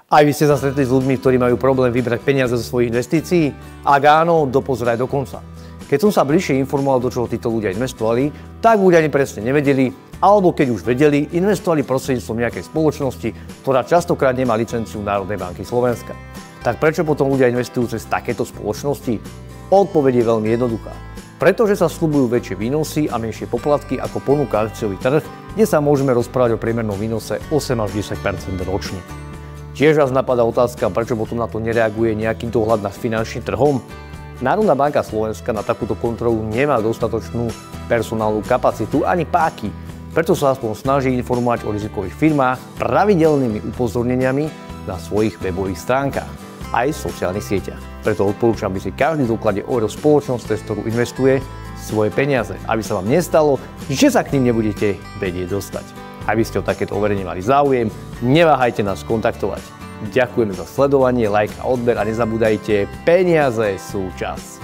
Aj vy ste sa stretli s ľuďmi, ktorí majú problém vybrať peniaze zo svojich investícií? Ak áno, dopozeraj do konca. Keď som sa bližšie informoval, do čoho títo ľudia investovali, tak buď ani presne nevedeli, alebo keď už vedeli, investovali prostredníctvom nejakej spoločnosti, ktorá častokrát nemá licenciu Národnej banky Slovenska. Tak prečo potom ľudia investujú cez takéto spoločnosti? Odpoveď je veľmi jednoduchá. Pretože sa sľubujú väčšie výnosy a menšie poplatky, ako ponúka akciový trh, kde sa môžeme rozprávať o priemernom výnose 8 až 10% ročne. Tiež vás napadá otázka, prečo potom na to nereaguje nejaký dohľad nad finančným trhom? Národná banka Slovenska na takúto kontrolu nemá dostatočnú personálnu kapacitu ani páky, preto sa aspoň snaží informovať o rizikových firmách pravidelnými upozorneniami na svojich webových stránkach aj v sociálnych sieťach. Preto odporúčam, aby si každý v doklade overil spoločnosť, cez ktorú investuje svoje peniaze, aby sa vám nestalo, že sa k ním nebudete vedieť dostať. Aby ste o takéto overenie mali záujem, neváhajte nás kontaktovať. Ďakujeme za sledovanie, like a odber a nezabúdajte, peniaze sú čas.